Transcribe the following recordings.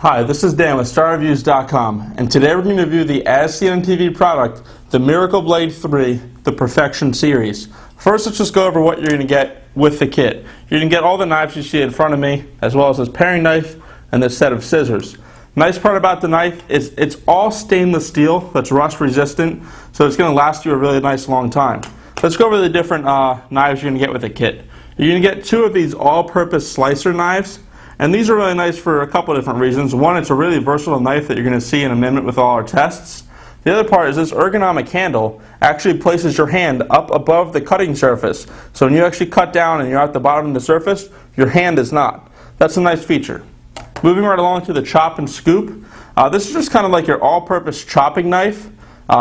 Hi, this is Dan with StarReviews.com, and today we're going to review the As Seen on TV product, the Miracle Blade 3, the Perfection Series. First, let's just go over what you're going to get with the kit. You're going to get all the knives you see in front of me, as well as this paring knife and this set of scissors. Nice part about the knife is it's all stainless steel that's rust resistant, so it's going to last you a really nice long time. Let's go over the different knives you're going to get with the kit. You're going to get two of these all-purpose slicer knives. And these are really nice for a couple of different reasons. One, it's a really versatile knife that you're going to see in a minute with all our tests. The other part is this ergonomic handle actually places your hand up above the cutting surface. So when you actually cut down and you're at the bottom of the surface, your hand is not. That's a nice feature. Moving right along to the chop and scoop. This is just kind of like your all-purpose chopping knife.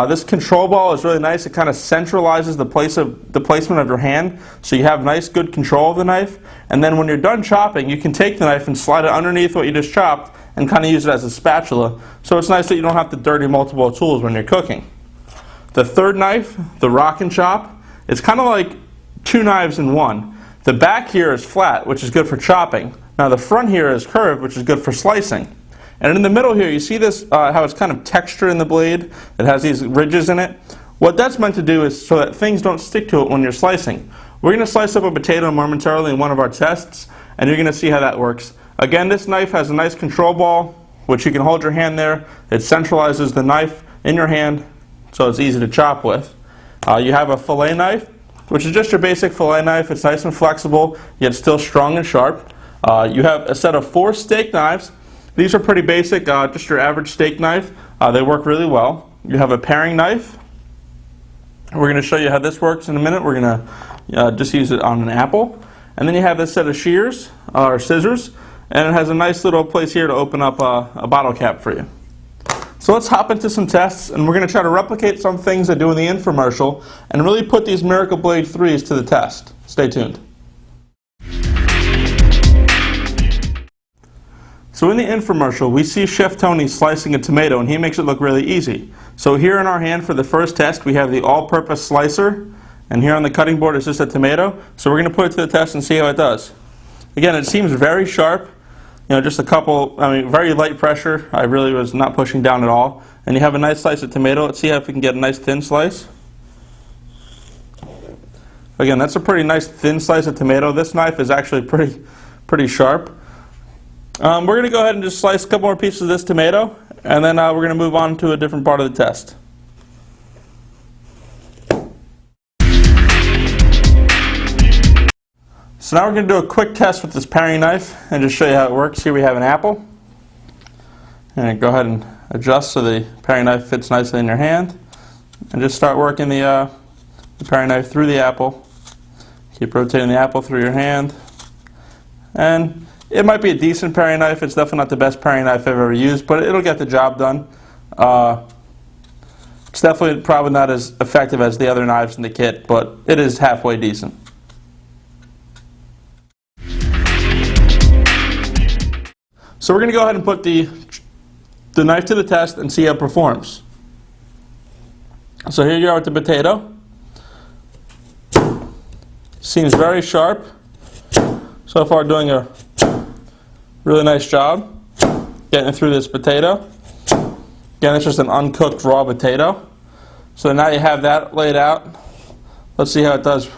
This control ball is really nice. It kind of centralizes the placement of your hand, so you have nice, good control of the knife. And then when you're done chopping, you can take the knife and slide it underneath what you just chopped and kind of use it as a spatula. So it's nice that you don't have to dirty multiple tools when you're cooking. The third knife, the Rock and Chop, it's kind of like two knives in one. The back here is flat, which is good for chopping. Now the front here is curved, which is good for slicing. And in the middle here, you see this, how it's kind of textured in the blade. It has these ridges in it. What that's meant to do is so that things don't stick to it when you're slicing. We're going to slice up a potato momentarily in one of our tests, and you're going to see how that works. Again, this knife has a nice control ball, which you can hold your hand there. It centralizes the knife in your hand, so it's easy to chop with. You have a fillet knife, which is just your basic fillet knife. It's nice and flexible, yet still strong and sharp. You have a set of 4 steak knives. These are pretty basic, just your average steak knife. They work really well. You have a paring knife. We're going to show you how this works in a minute. We're going to just use it on an apple. And then you have this set of shears, or scissors, and it has a nice little place here to open up a bottle cap for you. So let's hop into some tests, and we're going to try to replicate some things I do in the infomercial and really put these Miracle Blade 3s to the test. Stay tuned. So in the infomercial, we see Chef Tony slicing a tomato, and he makes it look really easy. So here in our hand for the first test, we have the all-purpose slicer, and here on the cutting board is just a tomato. So we're going to put it to the test and see how it does. Again, it seems very sharp. Just a couple, very light pressure. I really was not pushing down at all. And you have a nice slice of tomato. Let's see if we can get a nice thin slice. Again, that's a pretty nice thin slice of tomato. This knife is actually pretty sharp. We're going to go ahead and just slice a couple more pieces of this tomato, and then we're going to move on to a different part of the test. So now we're going to do a quick test with this paring knife and just show you how it works. Here we have an apple. And go ahead and adjust so the paring knife fits nicely in your hand. And just start working the paring knife through the apple. Keep rotating the apple through your hand. And it might be a decent paring knife. It's definitely not the best paring knife I've ever used, but it'll get the job done. It's definitely probably not as effective as the other knives in the kit, but it is halfway decent. So we're going to go ahead and put the knife to the test and see how it performs. So here you are with the potato. Seems very sharp. So far doing a really nice job getting through this potato. Again, it's just an uncooked raw potato. So now you have that laid out. Let's see how it does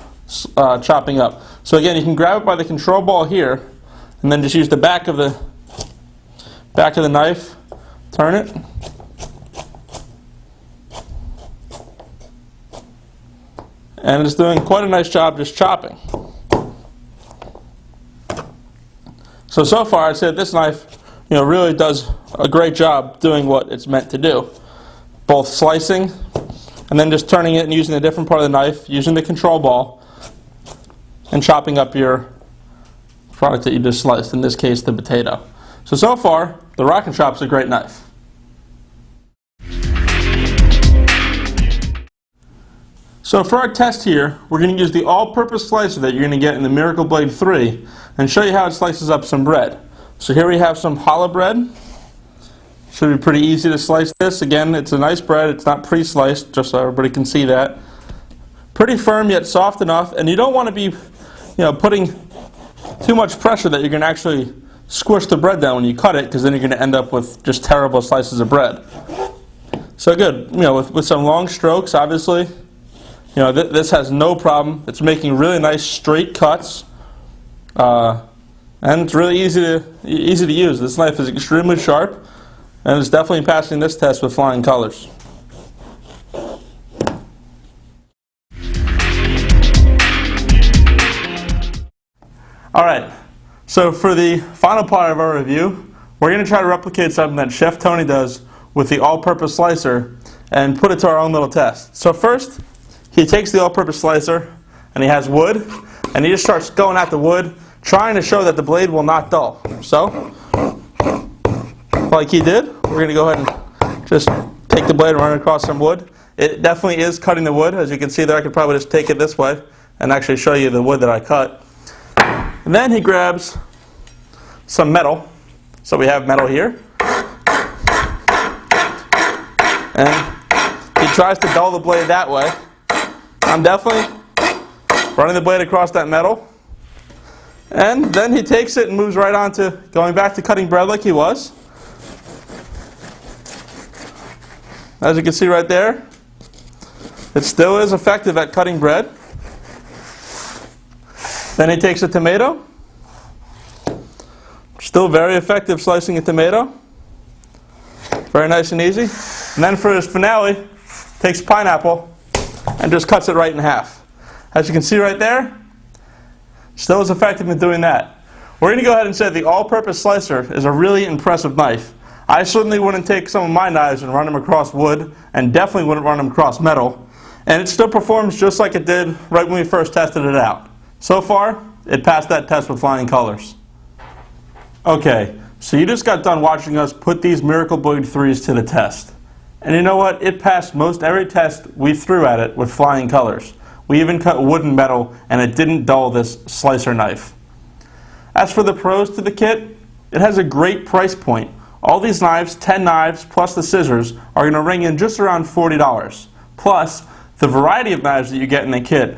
chopping up. So again, you can grab it by the control ball here, and then just use the back of the knife, turn it, and it's doing quite a nice job just chopping. So far I'd say this knife really does a great job doing what it's meant to do. Both slicing and then just turning it and using a different part of the knife, using the control ball, and chopping up your product that you just sliced, in this case the potato. So far, the Rock and Chop's a great knife. So for our test here, we're going to use the all-purpose slicer that you're going to get in the Miracle Blade 3 and show you how it slices up some bread. So here we have some challah bread. Should be pretty easy to slice this. Again, it's a nice bread. It's not pre-sliced, just so everybody can see that. Pretty firm yet soft enough, and you don't want to be putting too much pressure that you're going to actually squish the bread down when you cut it, because then you're going to end up with just terrible slices of bread. So good, with some long strokes, obviously. This has no problem. It's making really nice straight cuts, and it's really easy to use. This knife is extremely sharp, and it's definitely passing this test with flying colors. All right, so for the final part of our review, we're going to try to replicate something that Chef Tony does with the all-purpose slicer and put it to our own little test. So first, he takes the all-purpose slicer and he has wood, and he just starts going at the wood, trying to show that the blade will not dull. So, like he did, we're going to go ahead and just take the blade and run it across some wood. It definitely is cutting the wood. As you can see there, I could probably just take it this way and actually show you the wood that I cut. And then he grabs some metal. So we have metal here. And he tries to dull the blade that way. I'm definitely running the blade across that metal. And then he takes it and moves right on to going back to cutting bread like he was. As you can see right there, it still is effective at cutting bread. Then he takes a tomato. Still very effective slicing a tomato. Very nice and easy. And then for his finale, takes pineapple and just cuts it right in half. As you can see right there, still is effective in doing that. We're going to go ahead and say the all-purpose slicer is a really impressive knife. I certainly wouldn't take some of my knives and run them across wood, and definitely wouldn't run them across metal. And it still performs just like it did right when we first tested it out. So far, it passed that test with flying colors. Okay, so you just got done watching us put these Miracle Blade 3s to the test. And you know what? It passed most every test we threw at it with flying colors. We even cut wood and metal, and it didn't dull this slicer knife. As for the pros to the kit, it has a great price point. All these knives, 10 knives plus the scissors, are going to ring in just around $40. Plus, the variety of knives that you get in the kit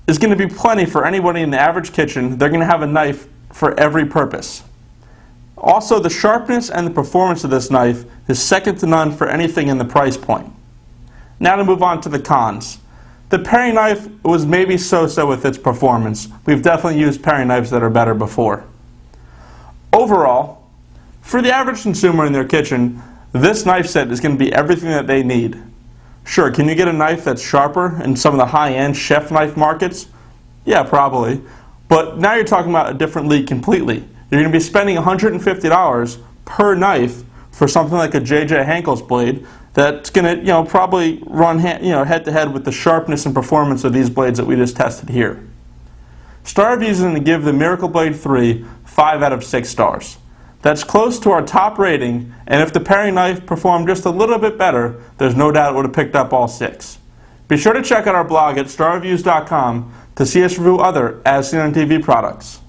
is going to be plenty for anybody in the average kitchen. They're going to have a knife for every purpose. Also, the sharpness and the performance of this knife is second to none for anything in the price point. Now to move on to the cons. The paring knife was maybe so-so with its performance. We've definitely used paring knives that are better before. Overall, for the average consumer in their kitchen, this knife set is going to be everything that they need. Sure, can you get a knife that's sharper in some of the high-end chef knife markets? Yeah, probably. But now you're talking about a different league completely. You're going to be spending $150 per knife for something like a J.J. Henkel's blade that's going to, probably run head-to-head with the sharpness and performance of these blades that we just tested here. Star Reviews is going to give the Miracle Blade 3 5 out of 6 stars. That's close to our top rating, and if the paring knife performed just a little bit better, there's no doubt it would have picked up all 6. Be sure to check out our blog at starreviews.com to see us review other As Seen on TV products.